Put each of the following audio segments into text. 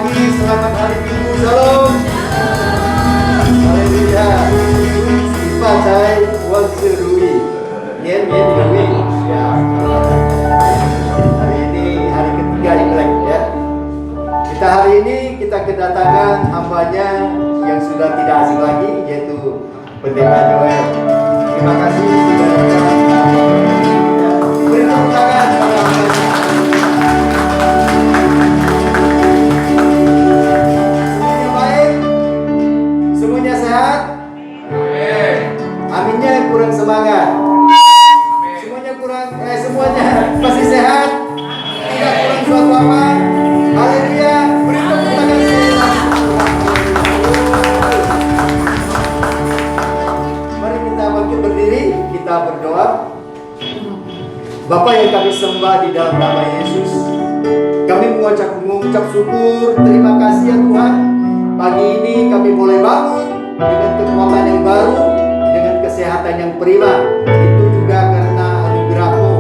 pagi, selamat hari Minggu, shalom. Haleluya. Sifat saya Walserui. Yen Lui. Ya. Hari ini hari ketiga Imlek ya. Hari ini kita kedatangan hambanya yang sudah tidak asing lagi, yaitu Pendeta Joel. Terima kasih sudah datang. Beri tepuk tangan pada hambanya. Semuanya baik? Semuanya sehat? Amin. Aminnya kurang semangat. Semuanya semuanya masih sehat? Tidak kurang suatu apa? Haleluya. Beri tepuk tangan sekali lagi. Mari kita bangkit berdiri, kita berdoa. Bapa yang kami sembah di dalam nama Yesus, kami mengucap syukur, terima kasih ya Tuhan. Pagi ini kami boleh bangun dengan kekuatan yang baru, dengan kesehatan yang prima. Itu juga karena anugerah-Mu.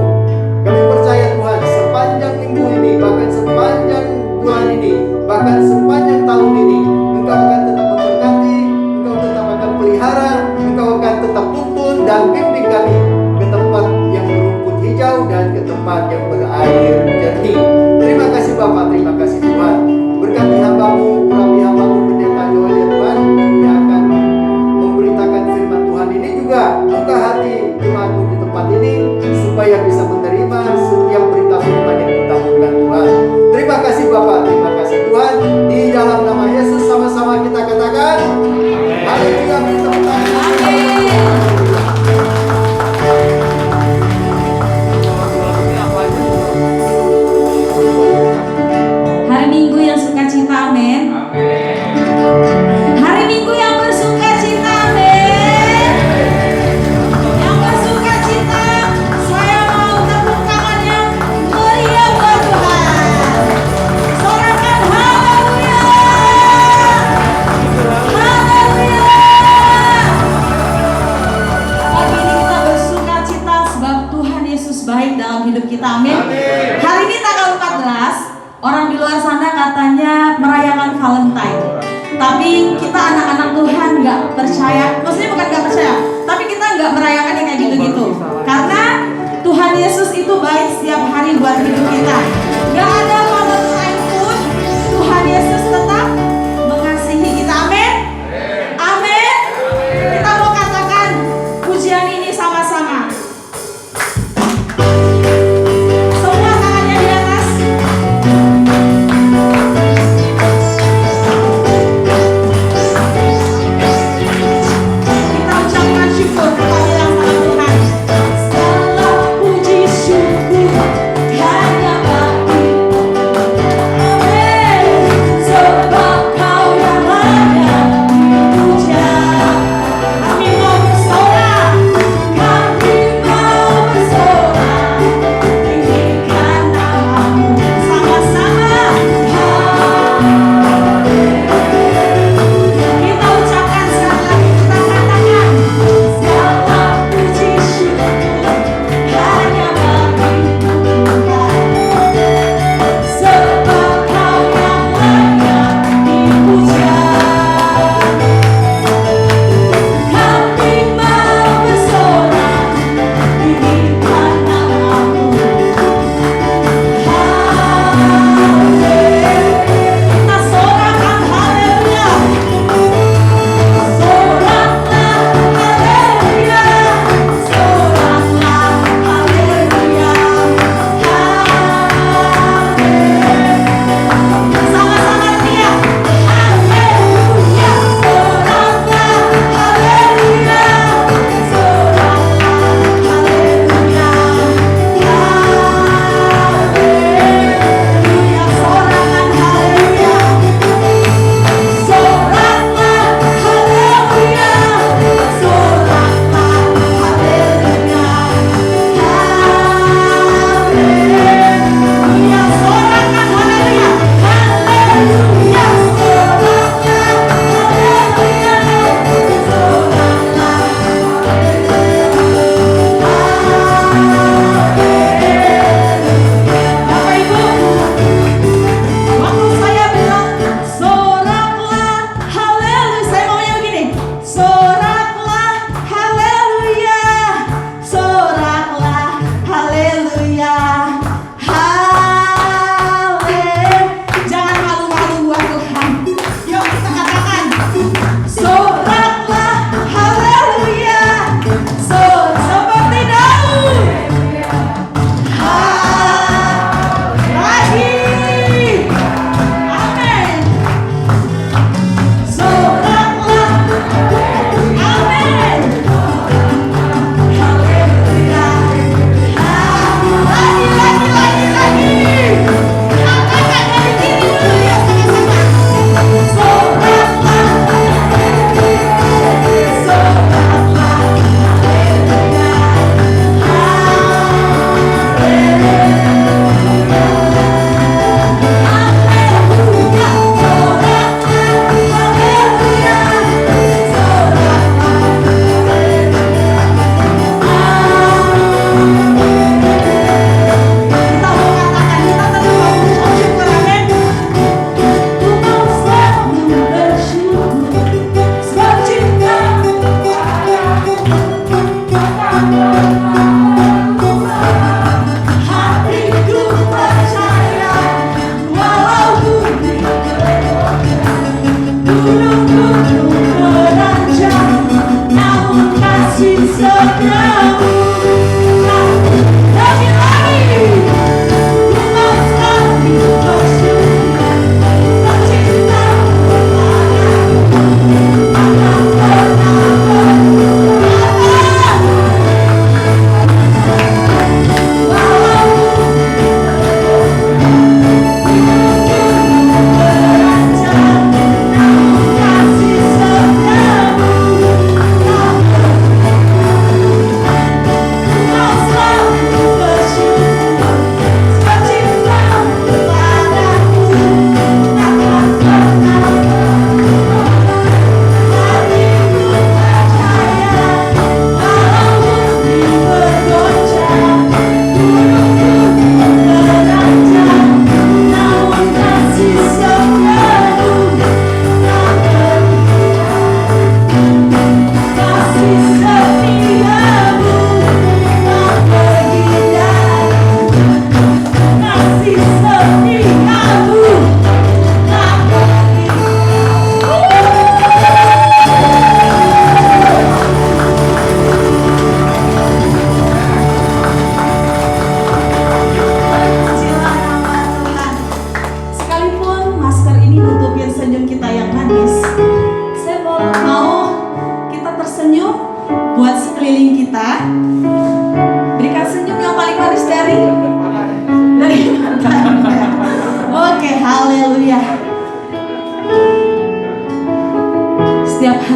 Kami percaya Tuhan, sepanjang minggu ini, bahkan sepanjang bulan ini, bahkan sepanjang tahun ini, Engkau akan tetap memberkati, Engkau tetap akan pelihara, Engkau akan tetap tuntun dan bimbing kami ke tempat yang berumput hijau dan ke tempat yang berair jernih. Terima kasih Bapa, terima kasih Tuhan. Berkati hamba-Mu, urapi hamba-Mu Pendeta Joel ya Tuhan, yang akan memberitakan firman Tuhan ini juga. Buka hati Tuhan-Mu di tempat ini, supaya bisa menerima setiap berita firman yang ditanggungan Tuhan. Terima kasih Bapa, terima kasih Tuhan. Di dalam nama Yesus sama-sama kita katakan haleluya. Hari Minggu yang sukacita, amin. Hari Minggu yang bersukacita, amin. Yang bersukacita, saya mau tepuk tangan yang meriah buat Tuhan. Sorakan haleluya. Haleluya. Pagi ini kita bersukacita sebab Tuhan Yesus baik dalam hidup kita, amin. Hari ini tanggal 14, orang di luar sana katanya merayakan Valentine. Tapi kita anak-anak Tuhan nggak percaya. Maksudnya bukan nggak percaya, tapi kita nggak merayakan yang kayak gitu-gitu. Karena Tuhan Yesus itu baik setiap hari buat hidup kita. Nggak ada Valentine pun Tuhan Yesus tetap mengasihi kita. Amin. Amin. Kita mau katakan pujian ini sama-sama. Semua tangannya di atas. Kita ucapkan syukur kepada Yang Maha Tuhan. Segala puji syukur hanya bagi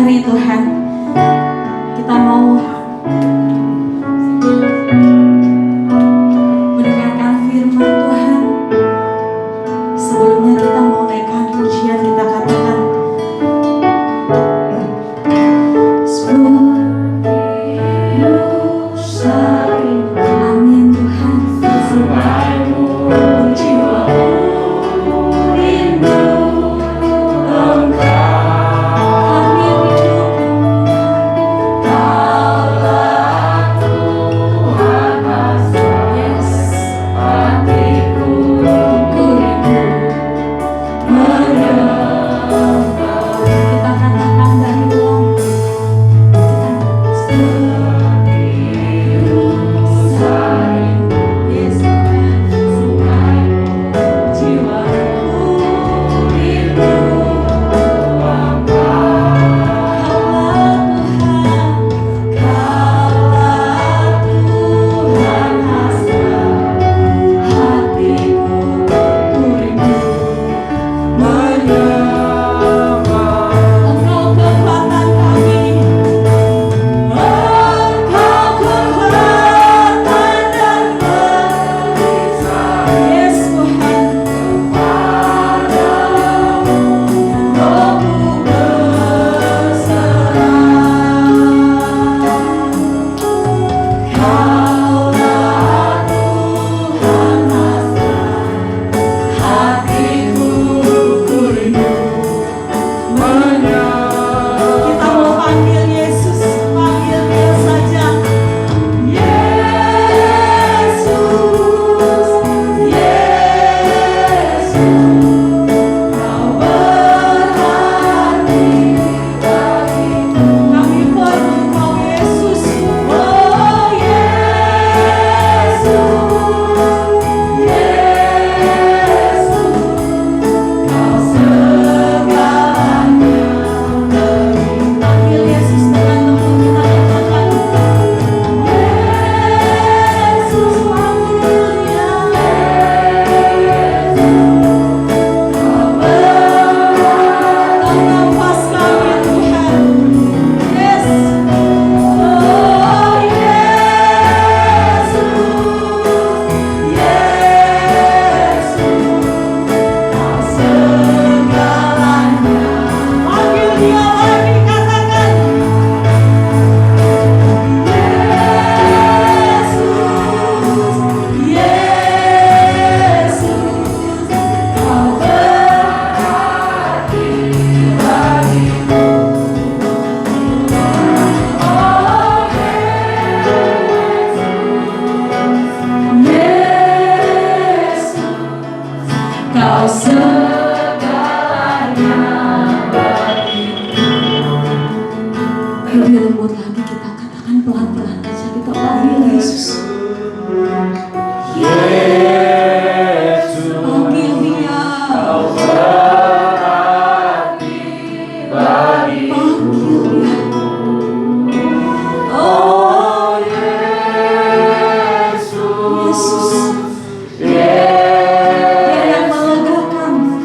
hari Tuhan, kita mau mendengarkan firman Tuhan. Sebelumnya kita mau naikkan pujian, kita katakan amin Tuhan. Lebih lembut lagi kita katakan pelan-pelan aja, kita panggil Yesus. Yesus, panggil Dia. Panggil Dia. Oh Yesus, Dia yang melegakan.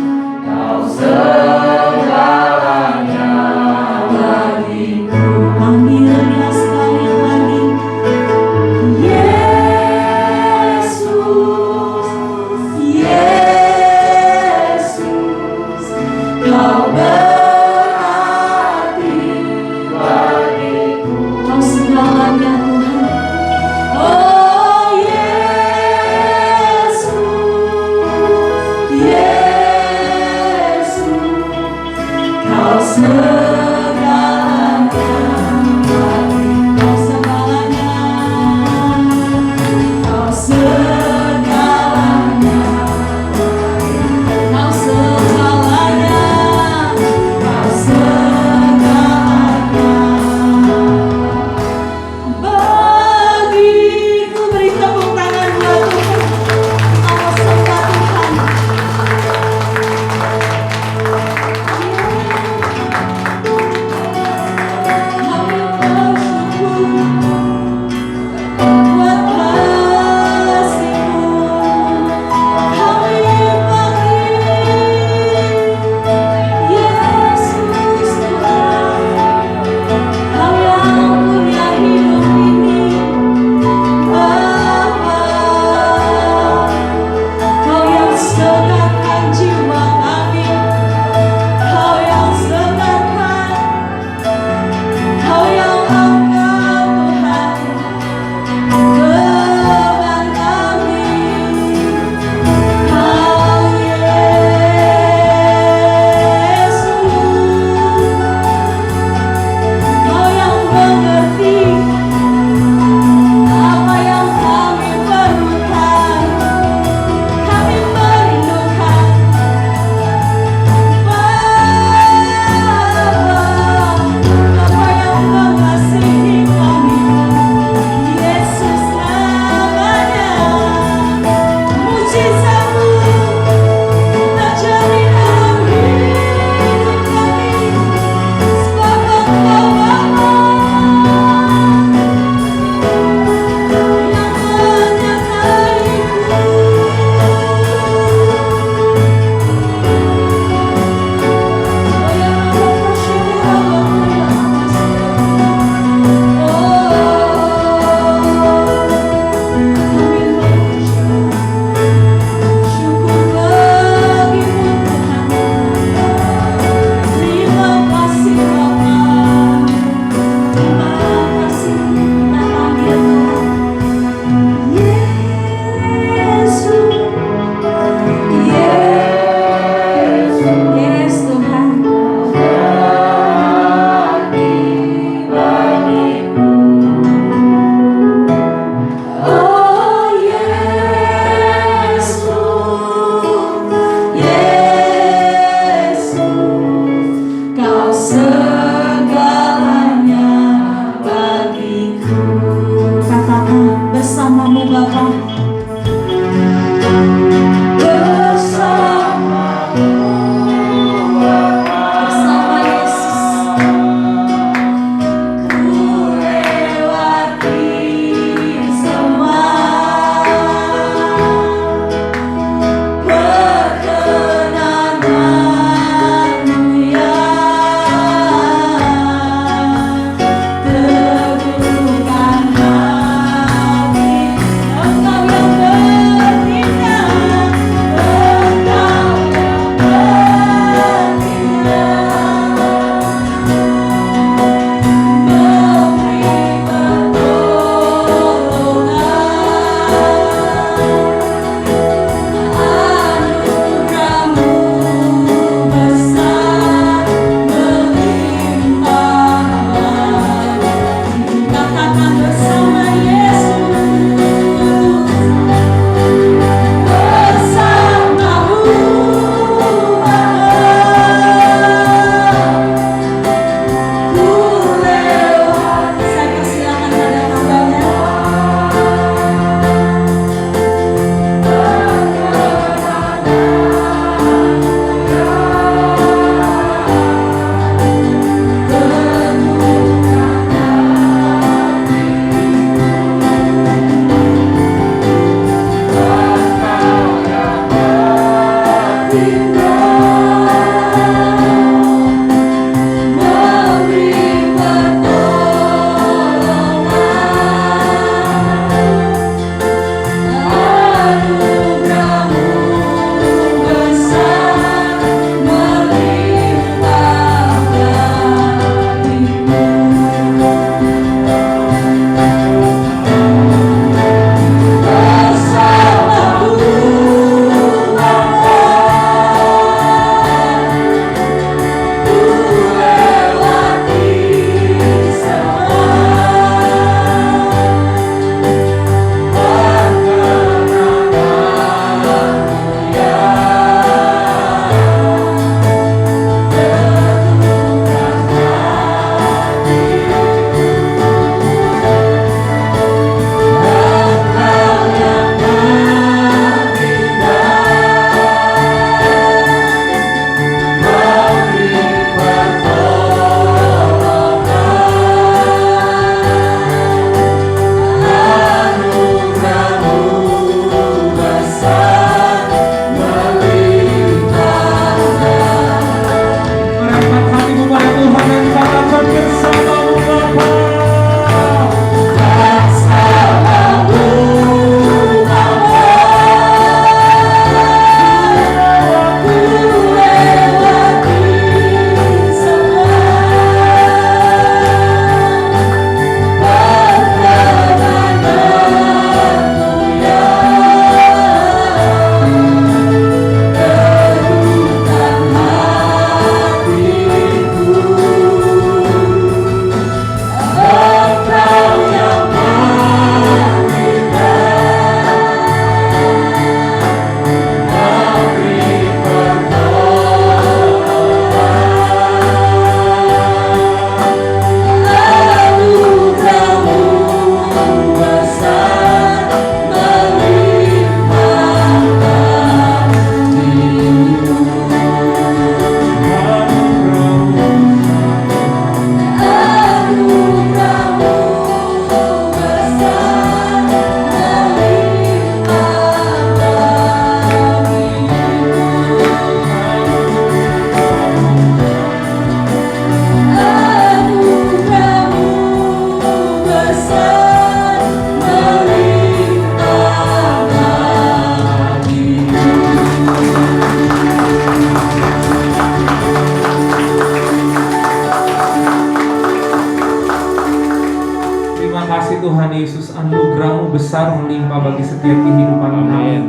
Tuhan Yesus, anugerah-Mu besar melimpah bagi setiap kehidupan kami.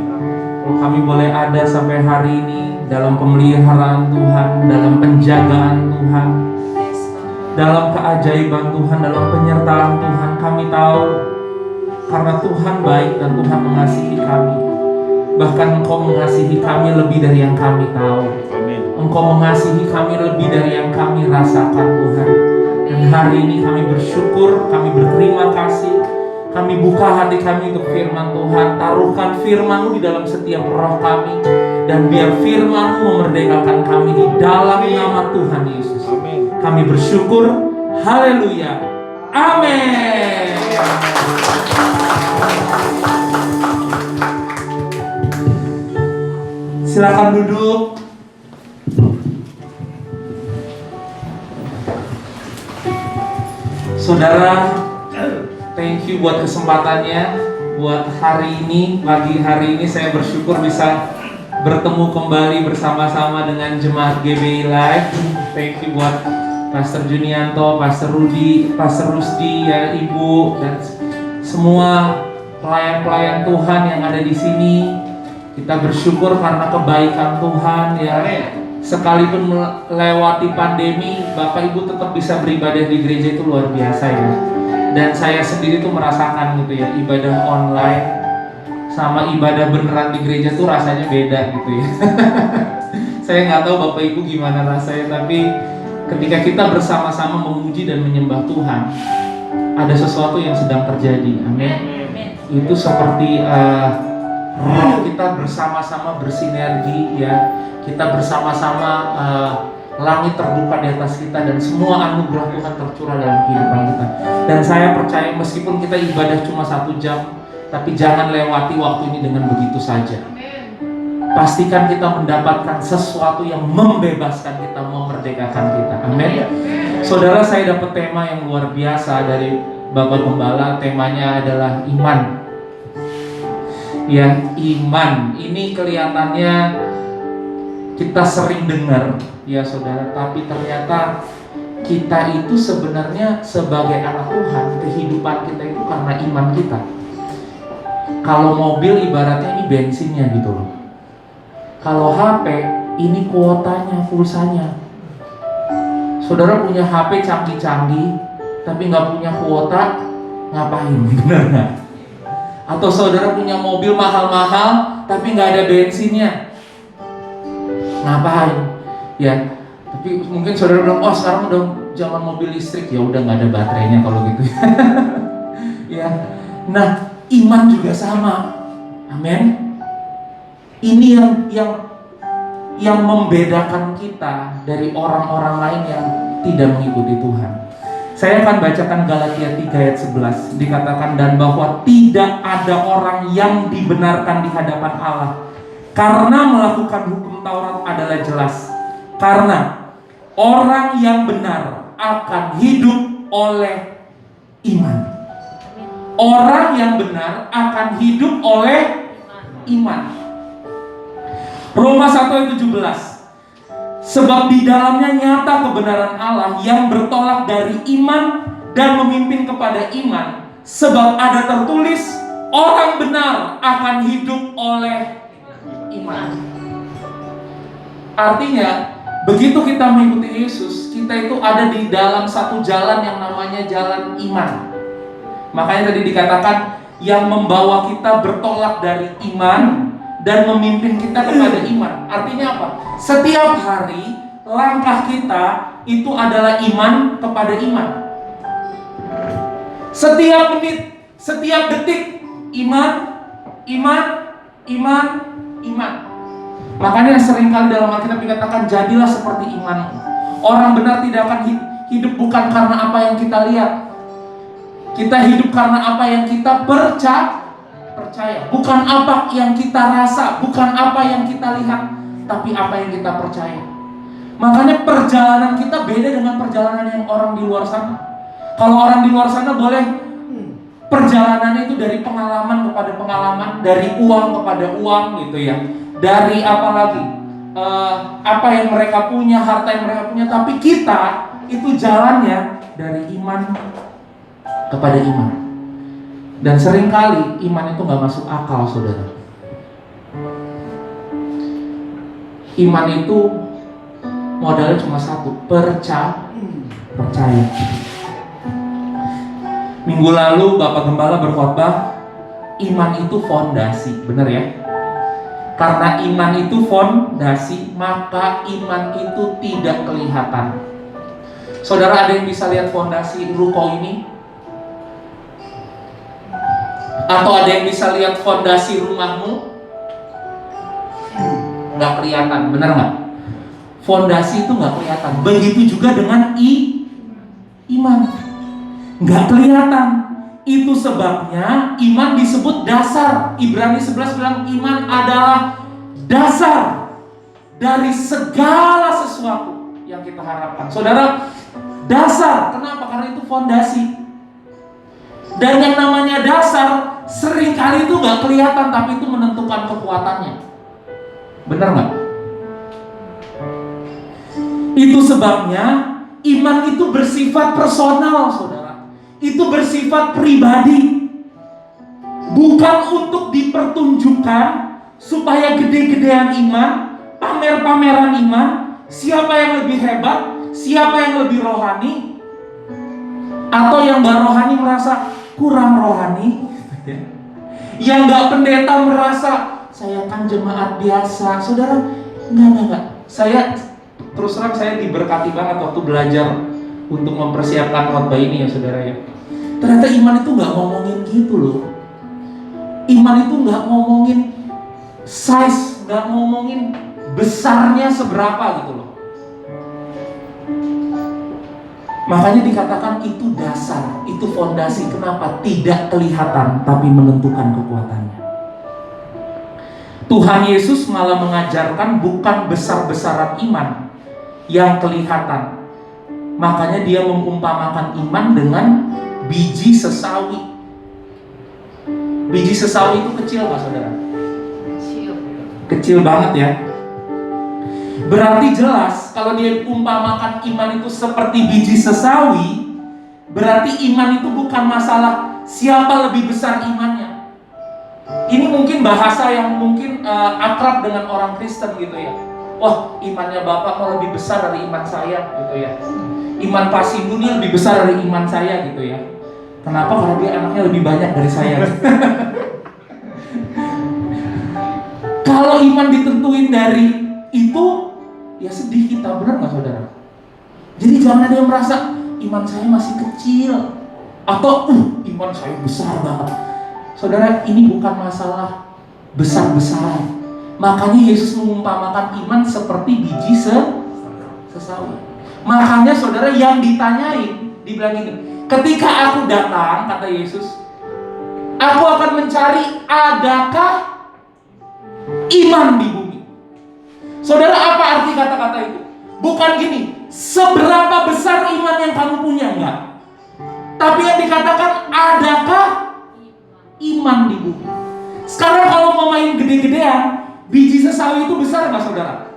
Kalau kami boleh ada sampai hari ini dalam pemeliharaan Tuhan, dalam penjagaan Tuhan, dalam keajaiban Tuhan, dalam penyertaan Tuhan, kami tahu karena Tuhan baik dan Tuhan mengasihi kami. Bahkan Engkau mengasihi kami lebih dari yang kami tahu. Engkau mengasihi kami lebih dari yang kami rasakan, Tuhan. Dan hari ini kami bersyukur, kami berterima kasih. Kami buka hati kami untuk firman Tuhan. Taruhkan firman-Mu di dalam setiap roh kami. Dan biar firman-Mu memerdekakan kami di dalam nama Tuhan Yesus. Kami bersyukur. Haleluya. Amin. Silakan duduk. Saudara, thank you buat kesempatannya. Buat hari ini, pagi hari ini saya bersyukur bisa bertemu kembali bersama-sama dengan Jemaat GBI Live. Thank you buat Pastor Junianto, Pastor Rudi, Pastor Rusdi, ya Ibu, dan semua pelayan-pelayan Tuhan yang ada di sini. Kita bersyukur karena kebaikan Tuhan, ya. Sekalipun melewati pandemi, Bapak Ibu tetap bisa beribadah di gereja, itu luar biasa, ya. Dan saya sendiri tuh merasakan gitu ya, ibadah online sama ibadah beneran di gereja tuh rasanya beda gitu ya. Saya nggak tahu Bapak Ibu gimana rasanya, tapi ketika kita bersama-sama memuji dan menyembah Tuhan, ada sesuatu yang sedang terjadi. Amin. Itu seperti roh kita bersama-sama bersinergi, ya. Kita bersama-sama, langit terbuka di atas kita dan semua anugerah Tuhan tercurah dalam kehidupan kita. Dan saya percaya meskipun kita ibadah cuma 1 jam, tapi jangan lewati waktu ini dengan begitu saja. pastikan kita mendapatkan sesuatu yang membebaskan kita, memerdekakan kita. Amin. Saudara, saya dapat tema yang luar biasa dari Bapak Gembala. Temanya adalah iman. Ya, iman. Ini kelihatannya kita sering dengar, ya saudara, tapi ternyata kita itu sebenarnya sebagai anak Tuhan, kehidupan kita itu karena iman kita. Kalau mobil ibaratnya ini bensinnya gitu loh. Kalau HP ini kuotanya, pulsanya. Saudara punya HP canggih-canggih tapi nggak punya kuota, ngapain? Benar nggak? Atau saudara punya mobil mahal-mahal tapi nggak ada bensinnya, ngapain? Ya, tapi mungkin saudara bilang, oh sekarang udah zaman mobil listrik, ya udah nggak ada baterainya kalau gitu. Ya, nah iman juga sama, amin. Ini yang membedakan kita dari orang-orang lain yang tidak mengikuti Tuhan. Saya akan bacakan Galatia 3 ayat 11. Dikatakan, dan bahwa tidak ada orang yang dibenarkan di hadapan Allah karena melakukan hukum Taurat adalah jelas. Karena orang yang benar akan hidup oleh iman. Orang yang benar akan hidup oleh iman. Roma 1 ayat 17. Sebab di dalamnya nyata kebenaran Allah yang bertolak dari iman dan memimpin kepada iman. Sebab ada tertulis, orang benar akan hidup oleh iman. Artinya, begitu kita mengikuti Yesus, kita itu ada di dalam satu jalan yang namanya jalan iman. Makanya tadi dikatakan yang membawa kita bertolak dari iman dan memimpin kita kepada iman. Artinya apa? Setiap hari langkah kita itu adalah iman kepada iman. Setiap menit, setiap detik, iman, iman, iman, iman. Makanya seringkali dalam Alkitab dikatakan, jadilah seperti iman. Orang benar tidak akan hidup bukan karena apa yang kita lihat. Kita hidup karena apa yang kita percaya. Bukan apa yang kita rasa, bukan apa yang kita lihat, tapi apa yang kita percaya. Makanya perjalanan kita beda dengan perjalanan yang orang di luar sana. Kalau orang di luar sana boleh perjalanannya itu dari pengalaman kepada pengalaman, dari uang kepada uang gitu ya. Dari apa lagi? Apa yang mereka punya, harta yang mereka punya. Tapi kita itu jalannya dari iman kepada iman. Dan seringkali iman itu gak masuk akal, saudara. Iman itu modalnya cuma satu, percaya. Minggu lalu Bapak Gembala berkhotbah, iman itu fondasi, benar ya? Karena iman itu fondasi, maka iman itu tidak kelihatan. Saudara, ada yang bisa lihat fondasi ruko ini? Atau ada yang bisa lihat fondasi rumahmu? Nggak kelihatan, benar nggak? Fondasi itu nggak kelihatan. Begitu juga dengan iman, nggak kelihatan. Itu sebabnya iman disebut dasar. Ibrani 11 bilang iman adalah dasar dari segala sesuatu yang kita harapkan. Saudara, dasar. Kenapa? Karena itu fondasi. Dan yang namanya dasar seringkali itu nggak kelihatan, tapi itu menentukan kekuatannya. Benar nggak? Itu sebabnya iman itu bersifat personal, saudara. Itu bersifat pribadi, bukan untuk dipertunjukkan supaya gede-gedean iman, pamer-pameran iman, siapa yang lebih hebat, siapa yang lebih rohani, atau yang nggak rohani merasa kurang rohani, yang nggak pendeta merasa saya kan jemaat biasa. Saudara, enggak. Saya terus terang saya diberkati banget waktu belajar untuk mempersiapkan khotbah ini ya saudara ya. Ternyata iman itu nggak ngomongin gitu loh. Iman itu nggak ngomongin size, nggak ngomongin besarnya seberapa gitu loh. Makanya dikatakan itu dasar, itu fondasi. Kenapa? Tidak kelihatan tapi menentukan kekuatannya. Tuhan Yesus malah mengajarkan bukan besar-besaran iman yang kelihatan. Makanya dia mengumpamakan iman dengan biji sesawi. Biji sesawi itu kecil nggak saudara? Kecil banget ya. Berarti jelas kalau dia umpamakan iman itu seperti biji sesawi, berarti iman itu bukan masalah siapa lebih besar imannya. Ini mungkin bahasa yang mungkin akrab dengan orang Kristen gitu ya. Wah, imannya Bapak mau lebih besar dari iman saya gitu ya. Iman Pak Sindu ini lebih besar dari iman saya gitu ya. Kenapa? Karena dia anaknya lebih banyak dari saya. Kalau iman ditentuin dari itu, ya sedih kita, benar nggak saudara? Jadi jangan ada yang merasa iman saya masih kecil atau iman saya besar banget. Saudara, ini bukan masalah besar-besaran. Makanya Yesus mengumpamakan iman seperti biji sesawi. Makanya saudara, yang ditanyain, dibilang gini, ketika aku datang, kata Yesus, aku akan mencari adakah iman di bumi. Saudara, apa arti kata-kata itu? Bukan gini, seberapa besar iman yang kamu punya, enggak. Tapi yang dikatakan adakah iman di bumi. Sekarang kalau mau main gede-gedean, biji sesawi itu besar nggak saudara?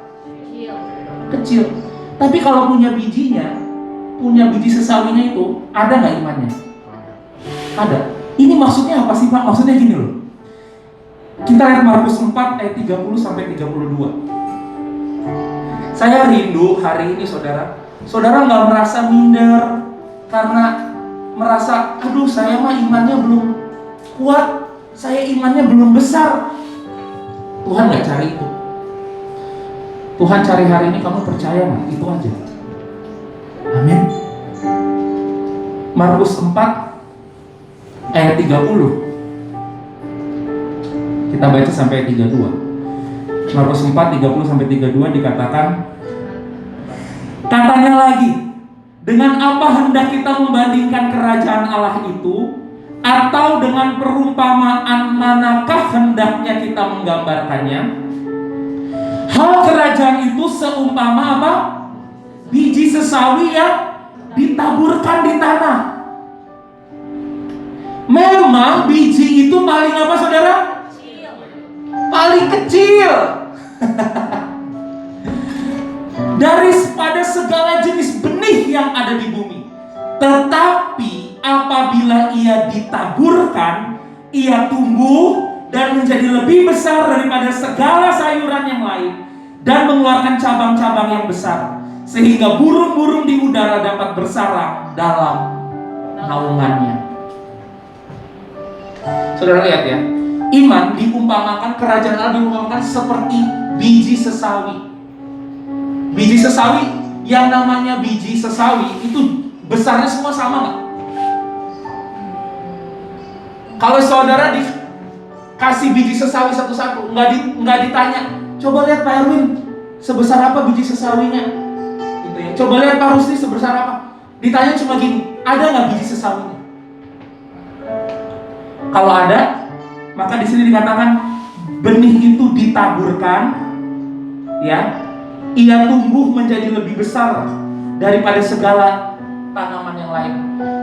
Kecil. Tapi kalau punya bijinya, punya biji sesawinya itu, ada nggak imannya? Ada. Ini maksudnya apa sih Pak? Maksudnya gini loh. Kita lihat Markus 4 ayat 30 sampai 32. Saya rindu hari ini saudara. Saudara nggak merasa minder karena merasa, aduh saya mah imannya belum kuat, saya imannya belum besar. Tuhan nggak cari itu. Tuhan cari hari ini kamu percaya nggak? Itu aja. Amin. Markus 4 ayat 30. Kita baca sampai 32. Markus 4 30 sampai 32 dikatakan, katanya lagi, dengan apa hendak kita membandingkan kerajaan Allah itu? Atau dengan perumpamaan manakah hendaknya kita menggambarkannya? Hal kerajaan itu seumpama apa? Biji sesawi yang ditaburkan di tanah. Memang biji itu paling apa saudara? Paling kecil. Daripada segala jenis benih yang ada di bumi. Tetapi apabila ia ditaburkan, ia tumbuh dan menjadi lebih besar daripada segala sayuran yang lain dan mengeluarkan cabang-cabang yang besar, sehingga burung-burung di udara dapat bersarang dalam naungannya. Saudara lihat ya, iman diumpamakan, kerajaan Allah diumpamakan seperti biji sesawi. Biji sesawi, yang namanya biji sesawi itu besarnya semua sama nggak? Kalau saudara dikasih biji sesawi satu-satu, nggak ditanya, coba lihat Pak Erwin, sebesar apa biji sesawinya? Gitu ya. Coba lihat Pak Rusli, sebesar apa? Ditanya cuma gini, ada nggak biji sesawinya? Kalau ada, maka di sini dikatakan benih itu ditaburkan, ya, ia tumbuh menjadi lebih besar daripada segala tanaman yang lain,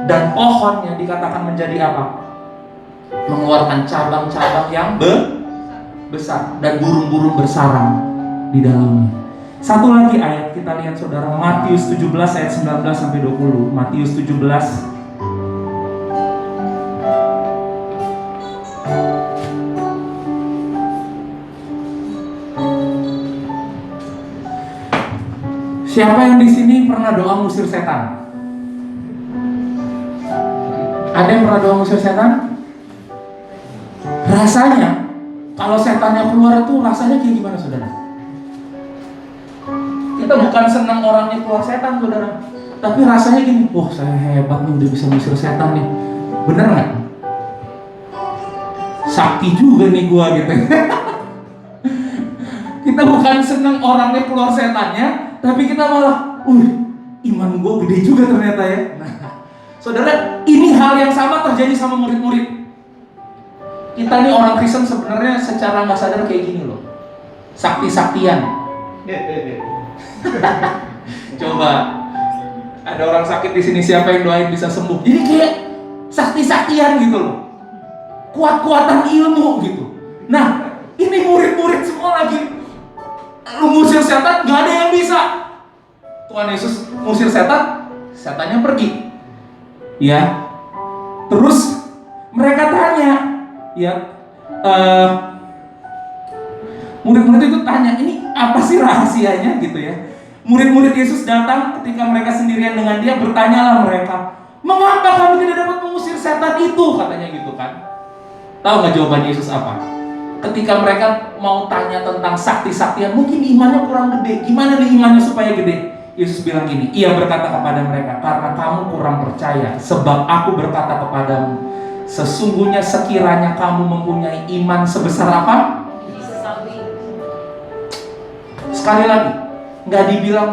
dan pohonnya dikatakan menjadi apa? Mengeluarkan cabang-cabang yang besar dan burung-burung bersarang di dalamnya. Satu lagi ayat kita lihat saudara, Matius 17 ayat 19 sampai 20. Matius 17 Siapa yang di sini pernah doa ngusir setan? Ada yang pernah doa ngusir setan? Rasanya kalau setannya keluar itu rasanya kayak gimana saudara? Kita bukan senang orangnya keluar setan saudara, tapi rasanya gini, wah saya hebat nih udah bisa ngusir setan nih. Bener nggak? Sakti juga nih gua gitu. Kita bukan senang orangnya keluar setannya, tapi kita malah, iman gue gede juga ternyata ya. Nah, saudara, ini hal yang sama terjadi sama murid-murid. Kita nih orang Kristen sebenarnya secara nggak sadar kayak gini loh. Sakti-saktian. Coba ada orang sakit di sini, siapa yang doain bisa sembuh? Jadi kayak sakti-saktian gitu loh. Kuat-kuatan ilmu gitu. Nah, ini murid-murid semua lagi ngusir setan, nggak ada yang bisa. Tuhan Yesus ngusir setan, setannya pergi. Ya. Terus mereka tanya, ya, murid-murid itu tanya, ini apa sih rahasianya gitu ya? Murid-murid Yesus datang ketika mereka sendirian dengan dia, bertanyalah mereka, mengapa kamu tidak dapat mengusir setan itu? Katanya gitu kan. Tahu nggak jawaban Yesus apa? Ketika mereka mau tanya tentang sakti-saktian, mungkin imannya kurang gede. Gimana nih imannya supaya gede? Yesus bilang gini, ia berkata kepada mereka, karena kamu kurang percaya, sebab aku berkata kepadamu, sesungguhnya sekiranya kamu mempunyai iman sebesar apa? Sekali lagi, nggak dibilang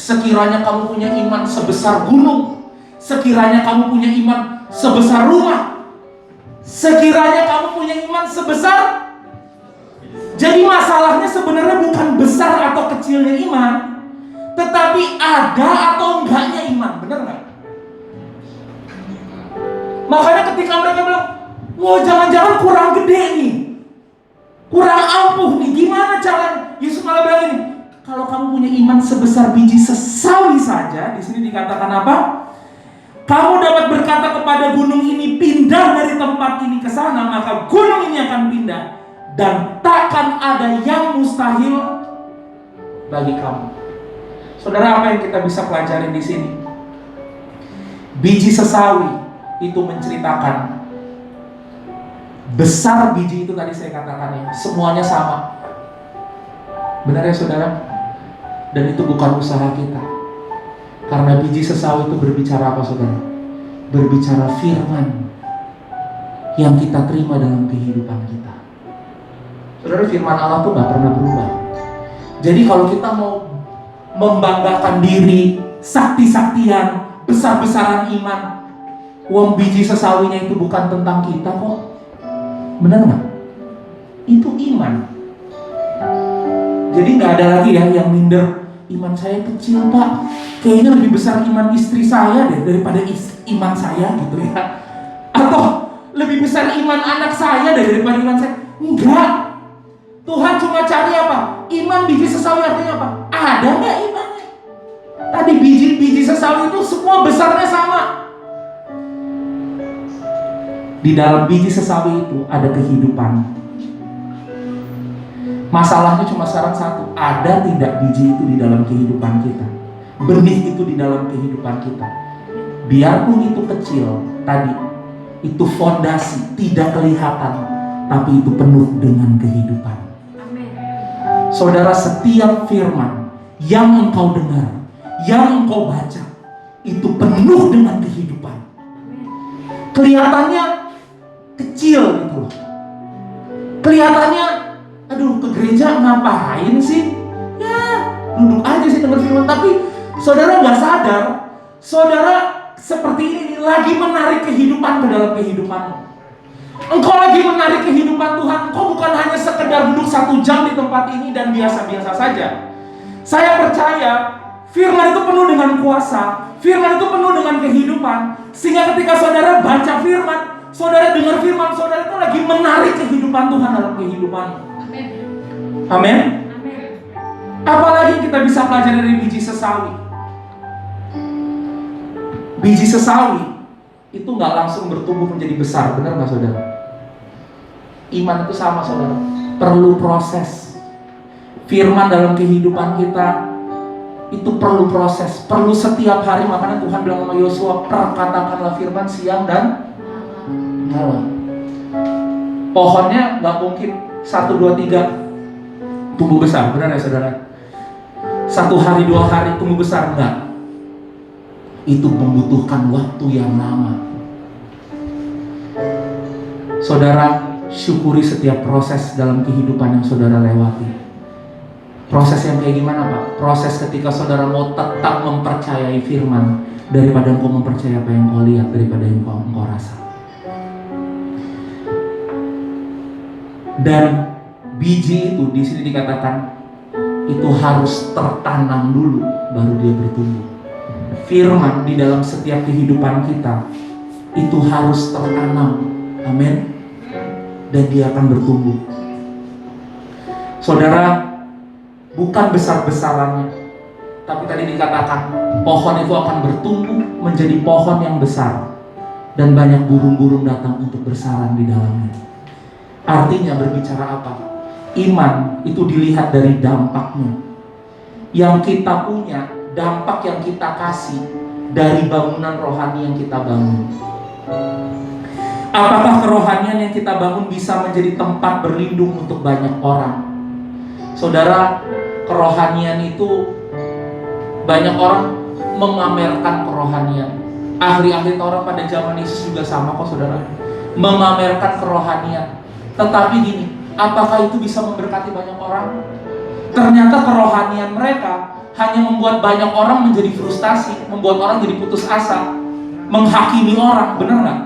sekiranya kamu punya iman sebesar gunung, sekiranya kamu punya iman sebesar rumah, sekiranya kamu punya iman sebesar. Jadi masalahnya sebenarnya bukan besar atau kecilnya iman, tetapi ada atau enggaknya iman, benar nggak? Makanya ketika mereka bilang, wah jangan-jangan kurang gede nih, kurang ampuh nih, gimana caranya? Yesus malah bilang ini, kalau kamu punya iman sebesar biji sesawi saja, di sini dikatakan apa? Kamu dapat berkata kepada gunung ini, pindah dari tempat ini ke sana, maka gunung ini akan pindah, dan takkan ada yang mustahil bagi kamu. Saudara, apa yang kita bisa pelajari di sini? Biji sesawi itu menceritakan besar biji itu tadi saya katakan ya, semuanya sama. Benar ya saudara? Dan itu bukan usaha kita. Karena biji sesawi itu berbicara apa saudara? Berbicara firman yang kita terima dalam kehidupan kita. Saudara, firman Allah tuh gak pernah berubah. Jadi kalau kita mau membanggakan diri, sakti-saktian, besar-besaran iman, uang biji sesawinya itu bukan tentang kita kok. Benar nggak? Itu iman. Jadi nggak ada lagi ya yang minder, iman saya kecil pak, kayaknya lebih besar iman istri saya deh daripada iman saya gitu ya. Atau lebih besar iman anak saya deh daripada iman saya. Enggak. Tuhan cuma cari apa? Iman biji sesawi artinya apa? Ada nggak imannya? Tadi biji sesawi itu semua besarnya sama. Di dalam biji sesawi itu ada kehidupan. Masalahnya cuma sekarang satu, ada tidak biji itu di dalam kehidupan kita? Benih itu di dalam kehidupan kita. Biarpun itu kecil, tadi itu fondasi, tidak kelihatan, tapi itu penuh dengan kehidupan. Amin. Saudara, setiap firman yang engkau dengar, yang engkau baca, itu penuh dengan kehidupan. Kelihatannya kecil gitu loh. Kelihatannya, aduh ke gereja ngapain sih? Ya duduk aja sih dengar firman. Tapi saudara nggak sadar, saudara seperti ini lagi menarik kehidupan ke dalam kehidupanmu. Engkau lagi menarik kehidupan Tuhan. Engkau bukan hanya sekedar duduk 1 jam di tempat ini dan biasa-biasa saja. Saya percaya firman itu penuh dengan kuasa, firman itu penuh dengan kehidupan, sehingga ketika saudara baca firman, saudara dengar firman, saudara itu lagi menarik kehidupan Tuhan dalam kehidupanmu. Amin. Apalagi kita bisa pelajari dari biji sesawi. Biji sesawi itu nggak langsung bertumbuh menjadi besar, benar nggak saudara? Iman itu sama saudara, perlu proses. Firman dalam kehidupan kita itu perlu proses, perlu setiap hari. Makanya Tuhan bilang sama Yosua, perkatakanlah firman siang dan malam. Pohonnya nggak mungkin 1, 2, 3 tumbuh besar, benar ya saudara? 1 hari 2 hari tumbuh besar, enggak. Itu membutuhkan waktu yang lama. Saudara, syukuri setiap proses dalam kehidupan yang saudara lewati. Proses yang kayak gimana Pak? Proses ketika saudara mau tetap mempercayai firman daripada engkau mempercayai apa yang kau lihat, daripada yang engkau rasa. Dan biji itu di sini dikatakan itu harus tertanam dulu baru dia bertumbuh. Firman di dalam setiap kehidupan kita itu harus tertanam. Amin. Dan dia akan bertumbuh. Saudara, bukan besar-besarannya, tapi tadi dikatakan pohon itu akan bertumbuh menjadi pohon yang besar dan banyak burung-burung datang untuk bersarang di dalamnya. Artinya berbicara apa? Iman itu dilihat dari dampaknya. Yang kita punya, dampak yang kita kasih dari bangunan rohani yang kita bangun. Apakah kerohanian yang kita bangun bisa menjadi tempat berlindung untuk banyak orang? Saudara, kerohanian itu banyak orang memamerkan kerohanian. Ahli-ahli Taurat pada zaman Yesus juga sama kok saudara, memamerkan kerohanian. Tetapi gini, apakah itu bisa memberkati banyak orang? Ternyata kerohanian mereka hanya membuat banyak orang menjadi frustasi, membuat orang jadi putus asa, menghakimi orang. Benar nggak?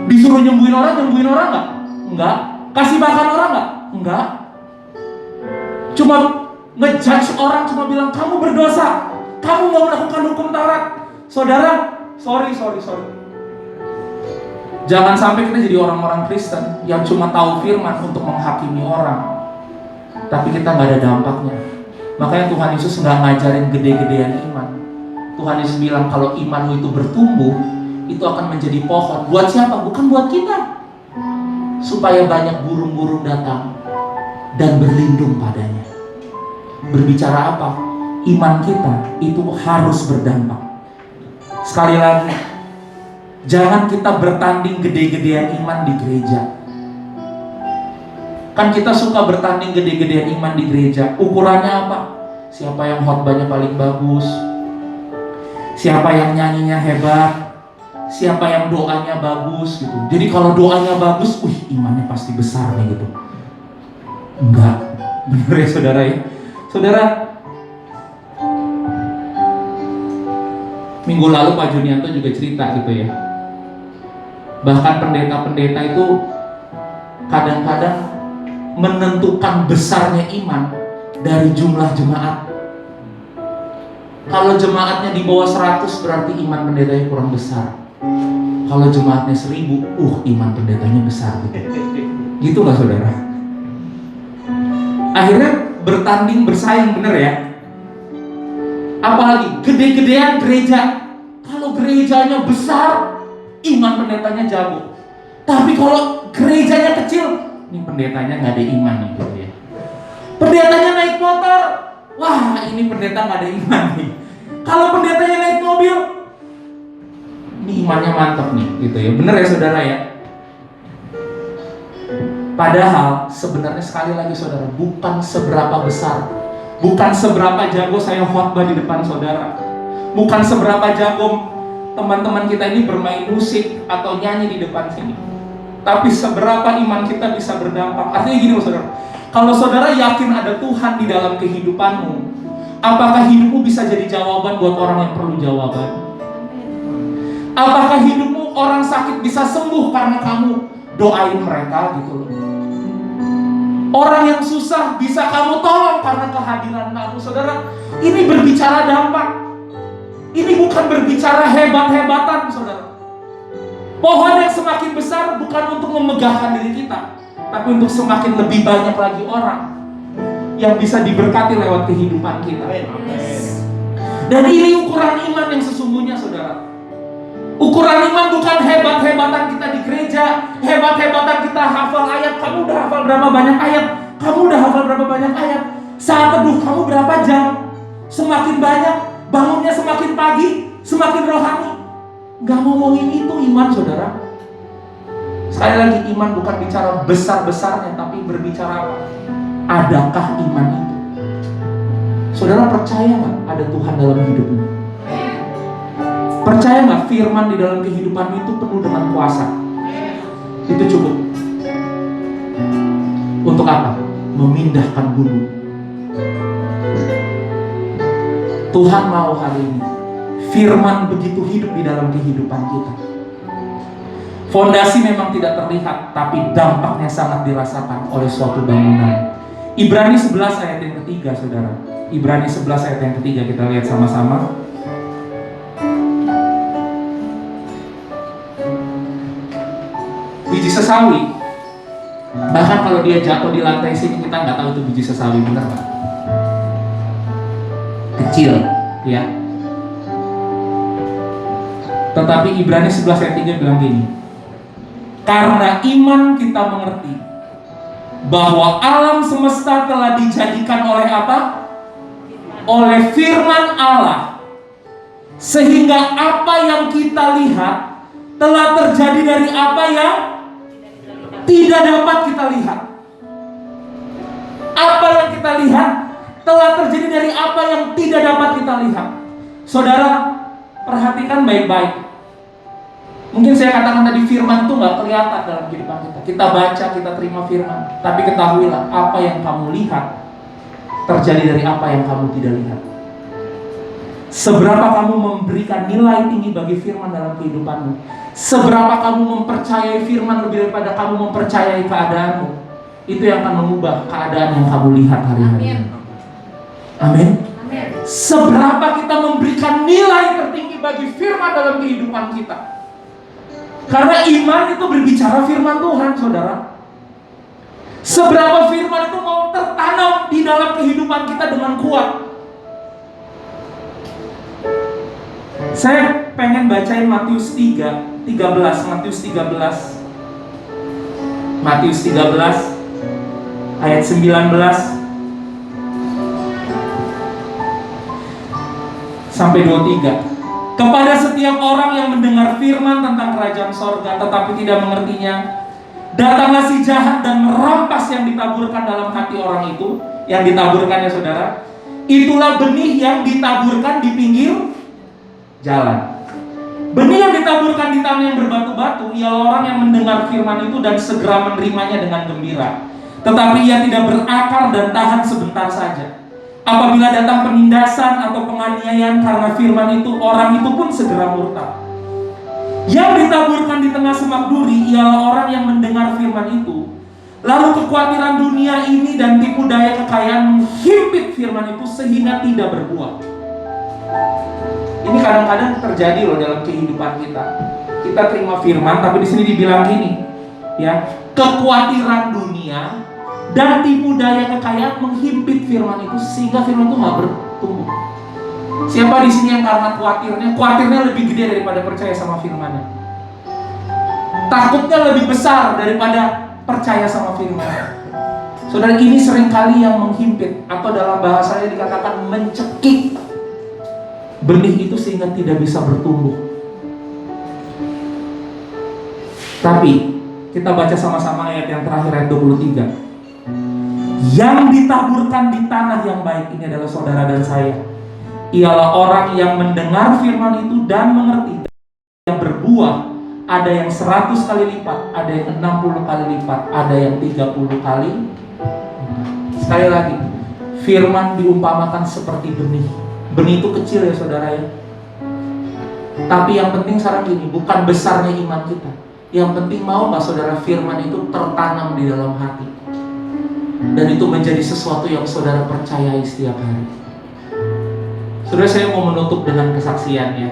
Disuruh nyembuhin orang nggak? Enggak. Kasih makan orang nggak? Enggak. Cuma ngejudge orang, cuma bilang kamu berdosa, kamu nggak melakukan hukum Taurat. Saudara, sorry. Jangan sampai kita jadi orang-orang Kristen yang cuma tahu firman untuk menghakimi orang, tapi kita nggak ada dampaknya. Makanya Tuhan Yesus nggak ngajarin gede-gedean iman. Tuhan Yesus bilang kalau imanmu itu bertumbuh, itu akan menjadi pohon. Buat siapa? Bukan buat kita. Supaya banyak burung-burung datang dan berlindung padanya. Berbicara apa? Iman kita itu harus berdampak. Sekali lagi, jangan kita bertanding gede-gedean iman di gereja. Kan kita suka bertanding gede-gedean iman di gereja. Ukurannya apa? Siapa yang khotbahnya paling bagus? Siapa yang nyanyinya hebat? Siapa yang doanya bagus gitu. Jadi kalau doanya bagus, imannya pasti besar nih gitu. Enggak, bener ya saudara ya. Saudara, minggu lalu Pak Junianto juga cerita gitu ya. Bahkan pendeta-pendeta itu kadang-kadang menentukan besarnya iman dari jumlah jemaat. Kalau jemaatnya di bawah 100 berarti iman pendetanya kurang besar. Kalau jemaatnya 1000, iman pendetanya besar gitu. Gitu nggak saudara? Akhirnya bertanding bersaing, bener ya? Apalagi gede-gedean gereja. Kalau gerejanya besar, iman pendetanya jago. Tapi kalau gerejanya kecil, ini pendetanya nggak ada iman nih gitu ya. Pendetanya naik motor, wah ini pendeta nggak ada iman nih. Kalau pendetanya naik mobil, ini imannya mantap nih gitu ya. Bener ya saudara ya? Padahal sebenarnya sekali lagi saudara, bukan seberapa besar, bukan seberapa jago saya khotbah di depan saudara, bukan seberapa jago teman-teman kita ini bermain musik atau nyanyi di depan sini, tapi seberapa iman kita bisa berdampak. Artinya gini saudara, kalau saudara yakin ada Tuhan di dalam kehidupanmu, apakah hidupmu bisa jadi jawaban buat orang yang perlu jawaban? Apakah hidupmu orang sakit bisa sembuh karena kamu doain mereka gitu loh? Orang yang susah bisa kamu tolong karena kehadiran kamu. Saudara, ini berbicara dampak. Ini bukan berbicara hebat-hebatan saudara. Pohon yang semakin besar bukan untuk memegahkan diri kita, tapi untuk semakin lebih banyak lagi orang yang bisa diberkati lewat kehidupan kita. Dan ini ukuran iman yang sesungguhnya saudara. Ukuran iman bukan hebat-hebatan kita di gereja, hebat-hebatan kita hafal ayat. Kamu udah hafal berapa banyak ayat? Kamu udah hafal berapa banyak ayat? Saat teduh kamu berapa jam? Semakin banyak, bangunnya semakin pagi, semakin rohani. Gak ngomongin itu iman saudara. Sekali lagi, iman bukan bicara besar-besarnya, tapi berbicara apa? Adakah iman itu? Saudara percaya gak ada Tuhan dalam hidupmu? Percaya nggak firman di dalam kehidupan itu penuh dengan kuasa? Itu cukup. Untuk apa? Memindahkan gunung. Tuhan mau hari ini firman begitu hidup di dalam kehidupan kita. Fondasi memang tidak terlihat, tapi dampaknya sangat dirasakan oleh suatu bangunan. Ibrani 11 ayat yang ketiga, saudara. Ibrani 11 ayat yang ketiga, kita lihat sama-sama. Biji sesawi, bahkan kalau dia jatuh di lantai sini, kita nggak tahu itu biji sesawi, benar nggak? Kecil, ya. Tetapi Ibrani 11 ayat 3 bilang gini, karena iman kita mengerti bahwa alam semesta telah dijadikan oleh apa? Oleh firman Allah, sehingga apa yang kita lihat telah terjadi dari apa yang tidak dapat kita lihat. Apa yang kita lihat telah terjadi dari apa yang tidak dapat kita lihat. Saudara, perhatikan baik-baik. Mungkin saya katakan tadi firman itu nggak kelihatan dalam kehidupan kita. Kita baca, kita terima firman, tapi ketahuilah apa yang kamu lihat terjadi dari apa yang kamu tidak lihat. Seberapa kamu memberikan nilai tinggi bagi firman dalam kehidupanmu, seberapa kamu mempercayai firman lebih daripada kamu mempercayai keadaanmu, itu yang akan mengubah keadaan yang kamu lihat hari-hari. Amin. Seberapa kita memberikan nilai tertinggi bagi firman dalam kehidupan kita. Karena iman itu berbicara firman Tuhan, saudara. Seberapa firman itu mau tertanam di dalam kehidupan kita dengan kuat. Saya pengen bacain Matius 13 ayat 19 sampai 23. Kepada setiap orang yang mendengar firman tentang kerajaan sorga tetapi tidak mengertinya, datanglah si jahat dan merampas yang ditaburkan dalam hati orang itu. Yang ditaburkan ya saudara, itulah benih yang ditaburkan di pinggir jalan. Benih yang ditaburkan di tanah yang berbatu-batu ialah orang yang mendengar firman itu dan segera menerimanya dengan gembira. Tetapi ia tidak berakar dan tahan sebentar saja. Apabila datang penindasan atau penganiayaan karena firman itu, orang itu pun segera murtad. Yang ditaburkan di tengah semak duri ialah orang yang mendengar firman itu, lalu kekhawatiran dunia ini dan tipu daya kekayaan menghimpit firman itu sehingga tidak berbuah. Ini kadang-kadang terjadi loh dalam kehidupan kita. Kita terima firman, tapi di sini dibilang gini, ya, kekhawatiran dunia dan tipu daya kekayaan menghimpit firman itu sehingga firman itu nggak bertumbuh. Siapa di sini yang karena khawatirnya lebih gede daripada percaya sama firmannya? Takutnya lebih besar daripada percaya sama firman. Saudara, ini seringkali yang menghimpit atau dalam bahasanya dikatakan mencekik benih itu sehingga tidak bisa bertumbuh. Tapi kita baca sama-sama ayat yang terakhir, ayat 23. Yang ditaburkan di tanah yang baik ini adalah saudara dan saya. Ialah orang yang mendengar firman itu dan mengerti, yang berbuah. Ada yang 100 kali lipat, ada yang 60 kali lipat, ada yang 30 kali. Sekali lagi, firman diumpamakan seperti benih. Benih itu kecil ya saudara ya. Tapi yang penting sekarang gini, bukan besarnya iman kita. Yang penting mau nggak saudara firman itu tertanam di dalam hati. Dan itu menjadi sesuatu yang saudara percayai setiap hari. Saudara, saya mau menutup dengan kesaksian ya.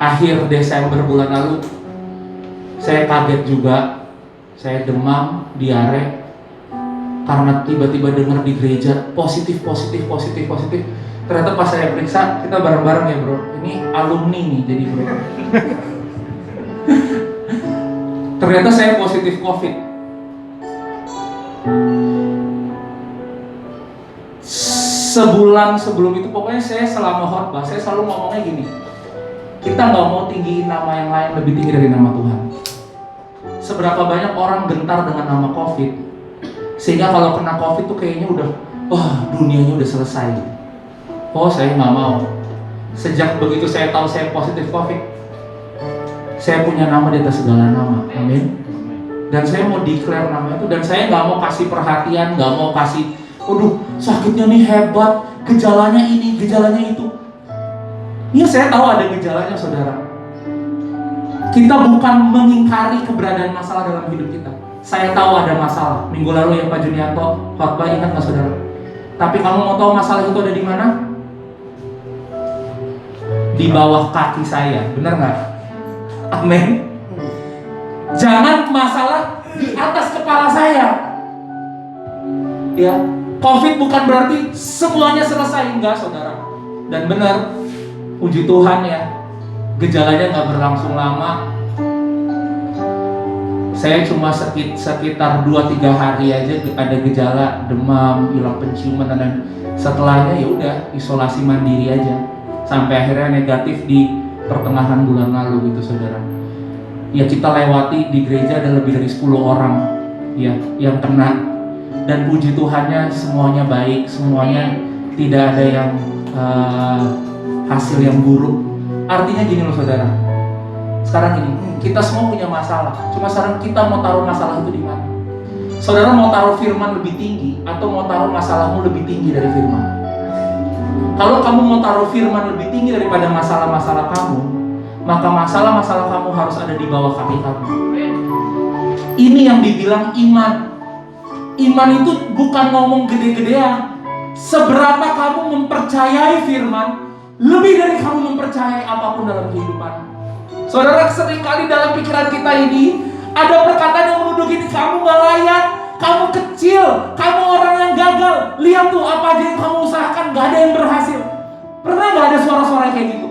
Akhir Desember bulan lalu, saya kaget juga. Saya demam, diare, karena tiba-tiba dengar di gereja positif. Ternyata pas saya periksa, kita bareng-bareng ya bro. Ini alumni nih jadi bro. Ternyata saya positif COVID. Sebulan sebelum itu, pokoknya saya selama khotbah, saya selalu ngomongnya gini, kita nggak mau tinggiin nama yang lain lebih tinggi dari nama Tuhan. Seberapa banyak orang gentar dengan nama COVID, sehingga kalau kena COVID tuh kayaknya udah, wah dunianya udah selesai. Oh saya nggak mau. Sejak begitu saya tahu saya positif COVID, saya punya nama di atas segala nama, amin. Dan saya mau declare nama itu, dan saya nggak mau kasih perhatian, nggak mau kasih, waduh sakitnya nih hebat, gejalanya ini, gejalanya itu. Iya saya tahu ada gejalanya saudara. Kita bukan mengingkari keberadaan masalah dalam hidup kita. Saya tahu ada masalah. Minggu lalu yang Pak Junianto khotbah, ingat nggak saudara? Tapi kamu mau tahu masalah itu ada di mana? Di bawah kaki saya, benar nggak? Amin. Jangan masalah di atas kepala saya. Ya, COVID bukan berarti semuanya selesai, enggak saudara. Dan benar, puji Tuhan ya, gejalanya nggak berlangsung lama. Saya cuma sekitar 2-3 hari aja ada gejala demam, hilang penciuman, dan setelahnya ya udah isolasi mandiri aja sampai akhirnya negatif di pertengahan bulan lalu gitu saudara. Ya kita lewati di gereja ada lebih dari 10 orang ya yang kena, dan puji Tuhannya semuanya baik, semuanya tidak ada yang hasil yang buruk. Artinya gini loh saudara, sekarang ini kita semua punya masalah, cuma sekarang kita mau taruh masalah itu di mana? Saudara mau taruh firman lebih tinggi atau mau taruh masalahmu lebih tinggi dari firman? Kalau kamu mau taruh firman lebih tinggi daripada masalah-masalah kamu, maka masalah-masalah kamu harus ada di bawah kaki kamu. Ini yang dibilang iman. Iman itu bukan ngomong gede-gedean. Seberapa kamu mempercayai firman, lebih dari kamu mempercayai apapun dalam kehidupan. Saudara, seringkali dalam pikiran kita ini ada perkataan yang menuduh gini, kamu gak layak, kamu kecil, kamu orang yang gagal. Lihat tuh apa aja yang kamu usahakan, gak ada yang berhasil. Pernah gak ada suara-suara kayak gitu?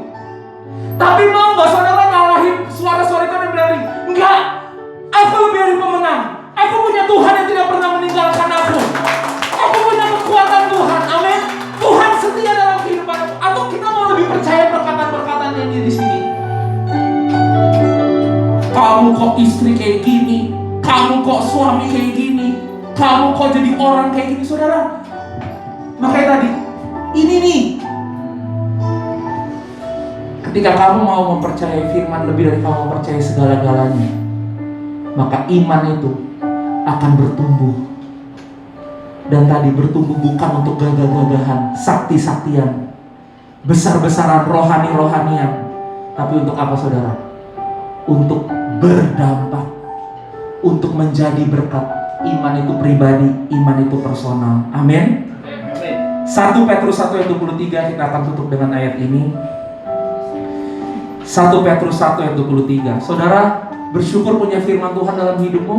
Tapi mau gak saudara ngalahin suara-suara itu yang bilang, enggak, aku lebih dari pemenang. Aku punya Tuhan yang tidak pernah meninggalkan aku. Aku punya kekuatan Tuhan, amin. Tuhan setia dalam kehidupan aku. Atau kita mau lebih percaya perkataan-perkataan yang di sini? Kamu kok istri kayak gini, kamu kok suami kayak gini, kamu kok jadi orang kayak gini, saudara. Makanya tadi, ini nih, ketika kamu mau mempercayai firman lebih dari kamu mempercayai segala-galanya, maka iman itu akan bertumbuh. Dan tadi bertumbuh bukan untuk gagah-gagahan, sakti-saktian, besar-besaran, rohani-rohanian, tapi untuk apa saudara? Untuk berdampak, untuk menjadi berkat. Iman itu pribadi, iman itu personal. Amin. 1 Petrus 1 ayat 23, kita akan tutup dengan ayat ini. 1 Petrus 1 ayat 23. Saudara, bersyukur punya firman Tuhan dalam hidupmu.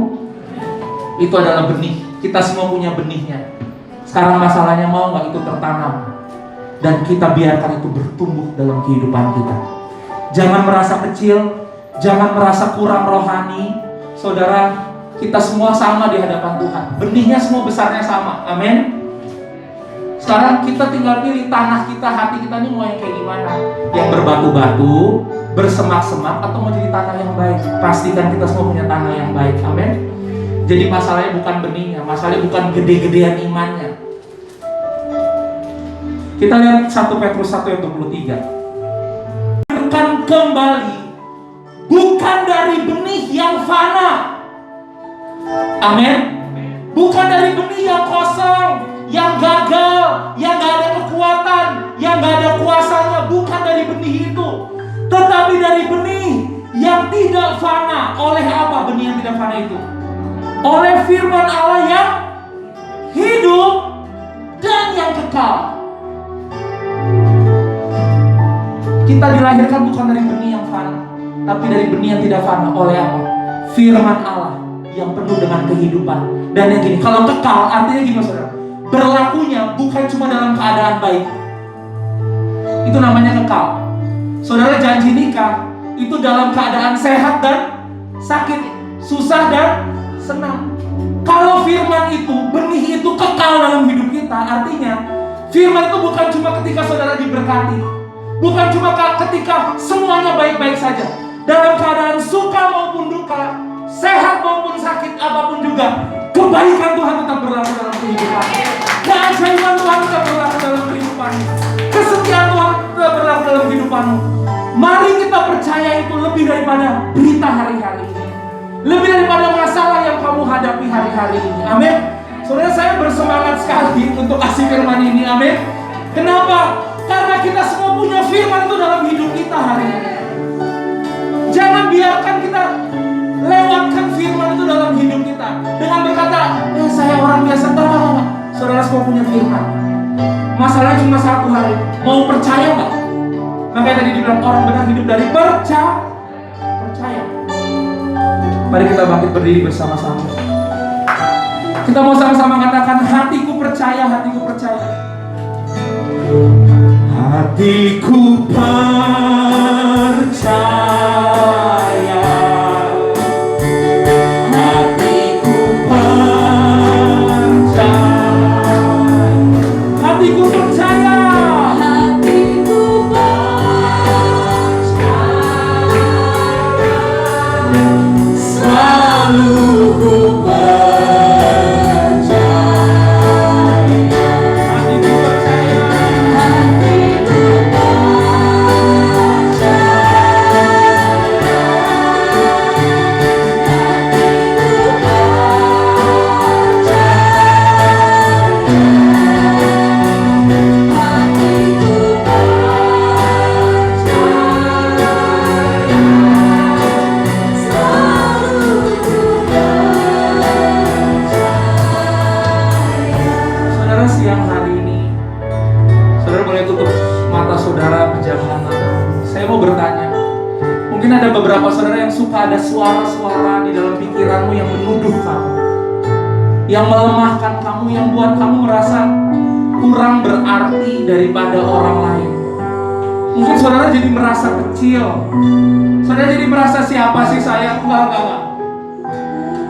Itu adalah benih. Kita semua punya benihnya. Sekarang masalahnya mau gak itu tertanam, dan kita biarkan itu bertumbuh dalam kehidupan kita. Jangan merasa kecil, jangan merasa kurang rohani. Saudara, kita semua sama di hadapan Tuhan. Benihnya semua besarnya sama. Amin. Sekarang kita tinggal pilih tanah kita, hati kita ini mau yang kayak gimana. Yang berbatu-batu, bersemak-semak, atau mau jadi tanah yang baik. Pastikan kita semua punya tanah yang baik. Amin. Jadi masalahnya bukan benihnya, masalahnya bukan gede-gedean imannya. Kita lihat 1 Petrus 1 ayat 23. Akan kembali bukan dari benih yang fana. Amin. Bukan dari benih yang kosong, yang gagal, yang gak ada kekuatan, yang gak ada kuasanya. Bukan dari benih itu, tetapi dari benih yang tidak fana. Oleh apa benih yang tidak fana itu? Oleh firman Allah yang hidup dan yang kekal. Kita dilahirkan bukan dari benih yang fana, tapi dari benih yang tidak fana. Oleh apa? Firman Allah yang penuh dengan kehidupan. Dan yang gini, kalau kekal artinya gini saudara, berlakunya bukan cuma dalam keadaan baik. Itu namanya kekal. Saudara, janji nikah itu dalam keadaan sehat dan sakit, susah dan senang. Kalau firman itu, benih itu kekal dalam hidup kita, artinya firman itu bukan cuma ketika saudara diberkati, bukan cuma ketika semuanya baik-baik saja. Dalam keadaan suka maupun duka, sehat maupun sakit, apapun juga, kebaikan Tuhan tetap berlaku dalam kehidupan. Keajaiban Tuhan tetap berlaku dalam kehidupan. Kesetiaan Tuhan tetap berlaku dalam kehidupanmu. Mari kita percaya itu lebih daripada berita hari-hari ini, lebih daripada masalah yang kamu hadapi hari-hari ini. Amin. Saudara, saya bersemangat sekali untuk kasih firman ini. Amin. Kenapa? Karena kita semua punya firman itu dalam hidup kita hari ini. Jangan biarkan kita lewatkan firman itu dalam hidup kita dengan berkata, saya orang biasa. Enggak. Saudara semua punya firman. Masalahnya cuma satu hari. Mau percaya nggak? Makanya tadi dibilang orang benar hidup dari percaya. Mari kita bangkit berdiri bersama-sama. Kita mau sama-sama katakan, hatiku percaya, hatiku percaya. Hatiku percaya. Hatiku percaya. Hatiku percaya. Hatiku percaya. Selalu ku percaya. Hatiku percaya. Saudara, siang hari ini saudara boleh tutup mata saudara, pejamkan mata. Saya mau bertanya, mungkin ada beberapa saudara yang suka ada suara-suara di dalam pikiranmu yang menuduh kamu, yang melemahkan kamu, yang buat kamu merasa kurang berarti daripada orang lain. Mungkin saudara jadi merasa kecil, saudara jadi merasa siapa sih saya? Enggak.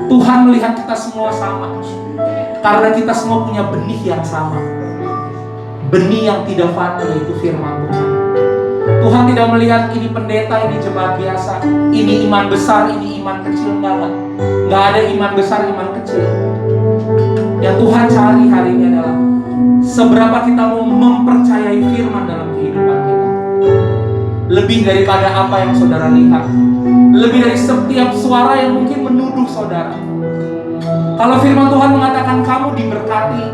Tuhan melihat kita semua sama, karena kita semua punya benih yang sama. Benih yang tidak fana, yaitu firman Tuhan. Tuhan tidak melihat ini pendeta, ini jemaat biasa, ini iman besar, ini iman kecil. Enggak ada iman besar, iman kecil. Yang Tuhan cari hari ini adalah seberapa kita mau mempercayai firman dalam kehidupan kita. Lebih daripada apa yang saudara lihat, lebih dari setiap suara yang mungkin menuduh saudara. Kalau firman Tuhan mengatakan kamu diberkati,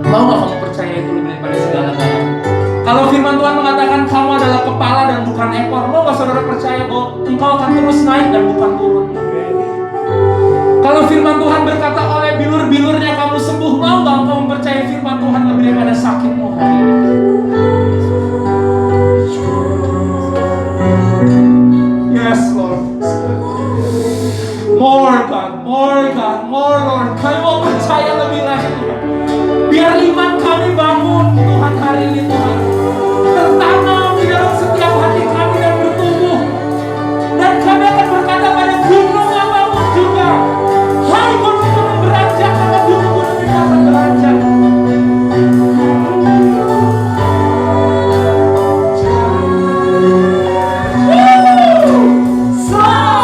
mau gak kamu percaya itu lebih daripada segala-galanya? Kalau firman Tuhan mengatakan kamu adalah kepala dan bukan ekor, mau gak saudara percaya bahwa engkau akan terus naik dan bukan turun? Kalau firman Tuhan berkata oleh bilur-bilurnya kamu sembuh, mau gak engkau mempercayai firman Tuhan lebih daripada sakitmu hari ini? Yes, Lord. More God, more Lord. Kami mau percaya lebih lagi, Tuhan. Biar iman kami bangun, Tuhan, hari ini, Tuhan. Tertanam di dalam setiap hati kami dan bertumbuh. Dan kami akan berkata pada gunung yang bangun juga. Hai gunung-gunung beranjak, maka gunung-gunung ini akan beranjak. Selalu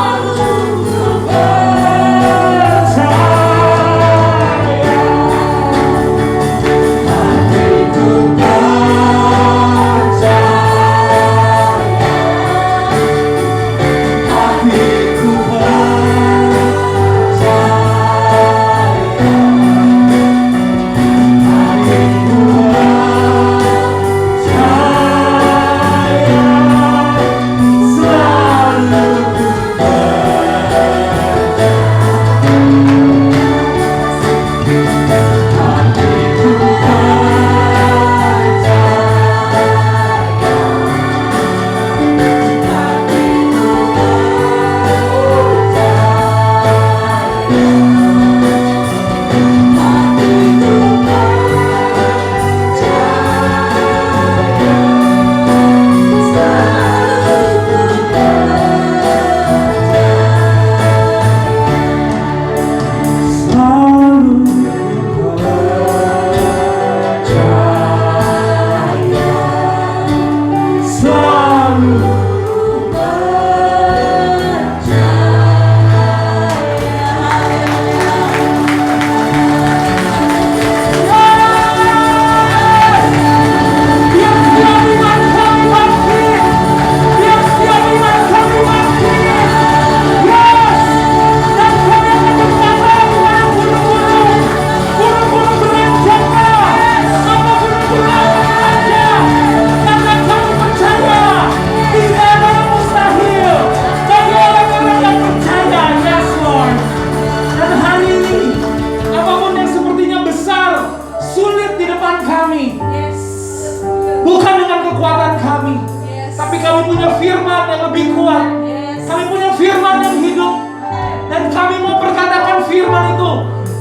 Tapi kami punya firman yang lebih kuat. Kami punya firman yang hidup. Dan kami mau perkatakan firman itu.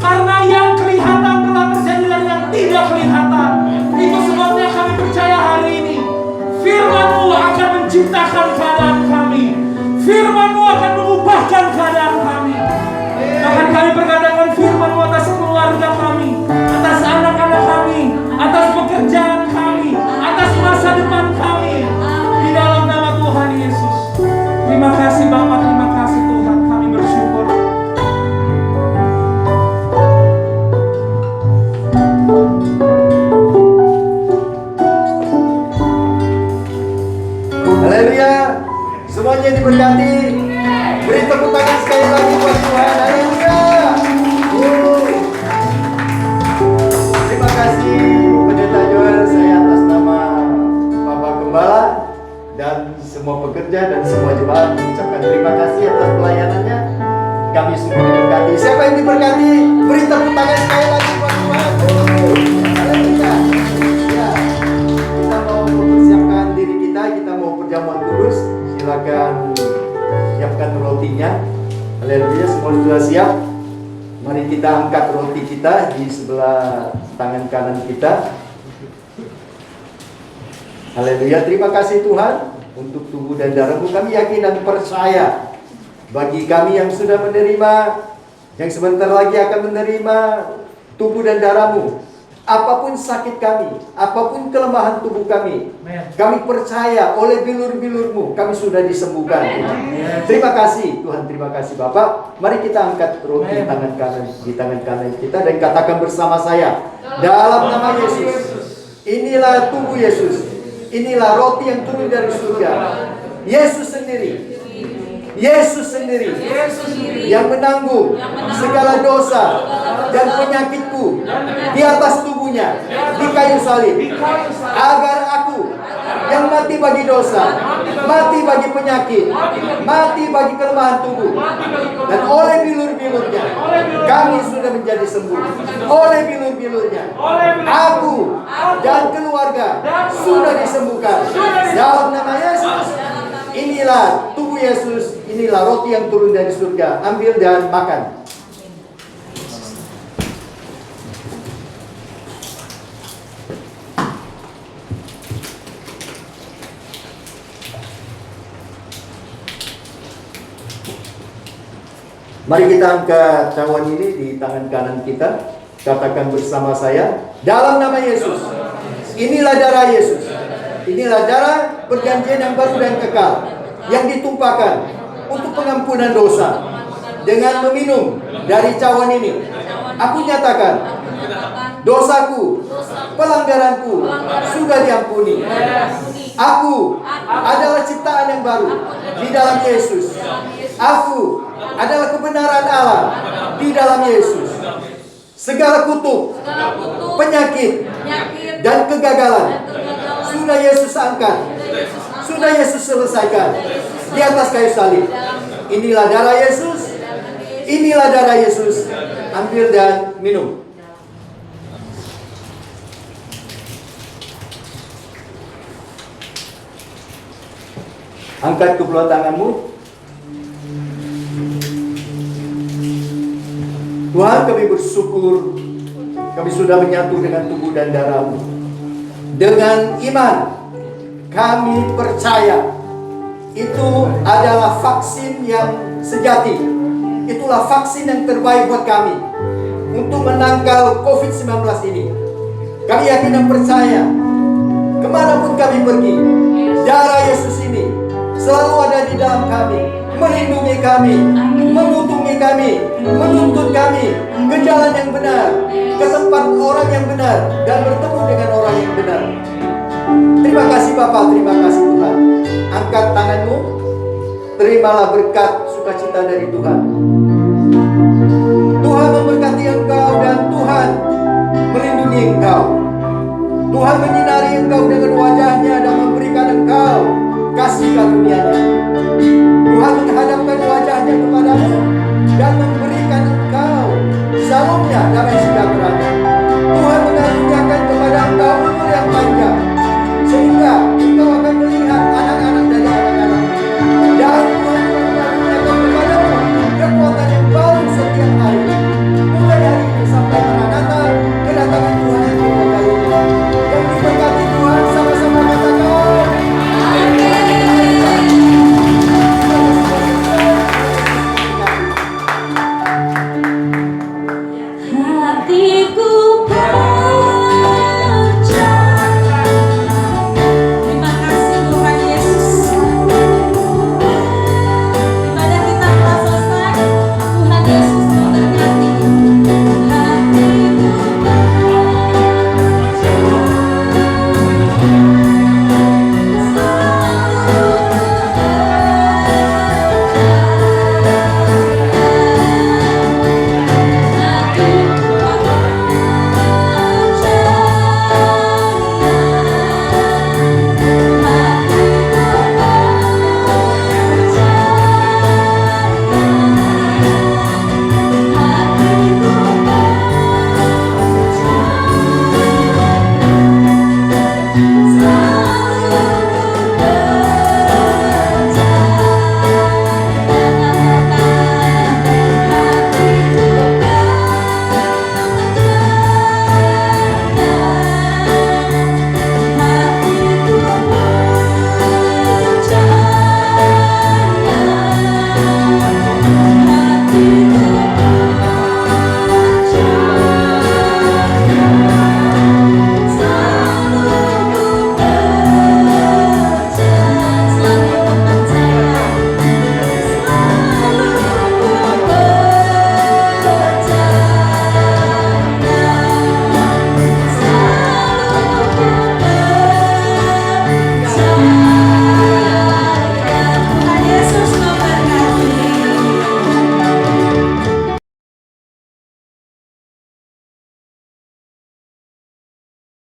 Karena yang kelihatan telah terjadi dan yang tidak kelihatan. Itu sebabnya kami percaya hari ini firman-Mu akan menciptakan keadaan kami. Firman-Mu akan mengubahkan keadaan kami. Bahkan kami perkatakan firman-Mu atas keluarga kami, atas anak-anak kami, atas pekerjaan kami, atas masa depan kami. Di dalam nama Tuhan Yesus. Terima kasih Bapak, terima kasih Tuhan. Kami bersyukur. Haleluya. Semuanya diberkati. Beri tepuk tangan sekali lagi buat Tuhan. Haleluya. Terima kasih Pendeta Joel. Saya atas nama Bapak Gembala dan semua pekerja dan semua jemaat mengucapkan terima kasih atas pelayanannya. Kami semua diberkati. Siapa yang diberkati? Beri tepuk tangan sekali lagi buat Tuhan. Haleluya. Ya. Kita mau mempersiapkan diri kita mau perjamuan kudus. Silakan siapkan rotinya. Haleluya, semua sudah siap. Mari kita angkat roti kita di sebelah tangan kanan kita. Haleluya, terima kasih Tuhan untuk tubuh dan darah-Mu. Kami yakin dan percaya bagi kami yang sudah menerima, yang sebentar lagi akan menerima tubuh dan darah-Mu. Apapun sakit kami, apapun kelemahan tubuh kami, kami percaya oleh bilur-bilur-Mu kami sudah disembuhkan. Terima kasih Tuhan, terima kasih Bapak. Mari kita angkat roti di tangan kanan kita dan katakan bersama saya, dalam nama Yesus, inilah tubuh Yesus, inilah roti yang turun dari surga. Yesus sendiri yang menanggung segala dosa dan penyakitku di atas tubuhnya di kayu salib, agar aku yang mati bagi dosa, mati bagi penyakit, mati bagi kelemahan tubuh, dan oleh bilur-bilurnya kami sudah menjadi sembuh. Oleh bilur-bilurnya aku dan keluarga sudah disembuhkan. Dalam nama Yesus. Inilah tubuh Yesus, inilah roti yang turun dari surga. Ambil dan makan. Mari kita angkat cawan ini di tangan kanan kita. Katakan bersama saya, dalam nama Yesus. Inilah darah Yesus. Inilah darah perjanjian yang baru dan kekal, yang ditumpahkan untuk pengampunan dosa. Dengan meminum dari cawan ini, aku nyatakan dosaku, pelanggaranku sudah diampuni. Aku adalah ciptaan yang baru di dalam Yesus. Aku adalah kebenaran Allah di dalam Yesus. Segala kutuk, penyakit, dan kegagalan sudah Yesus angkat, sudah Yesus selesaikan di atas kayu salib. Inilah darah Yesus, inilah darah Yesus. Ambil dan minum. Angkat kedua tanganmu. Tuhan, kami bersyukur kami sudah menyatu dengan tubuh dan darah-Mu. Dengan iman kami percaya itu adalah vaksin yang sejati. Itulah vaksin yang terbaik buat kami untuk menangkal COVID-19 ini. Kami yakin dan percaya kemanapun kami pergi, darah Yesus ini selalu ada di dalam kami, melindungi kami, mengutungi kami, menuntun kami ke jalan yang benar, ke tempat orang yang benar, dan bertemu dengan orang yang benar. Terima kasih Bapa, terima kasih Tuhan. Angkat tanganmu, terimalah berkat sukacita dari Tuhan. Tuhan memberkati engkau dan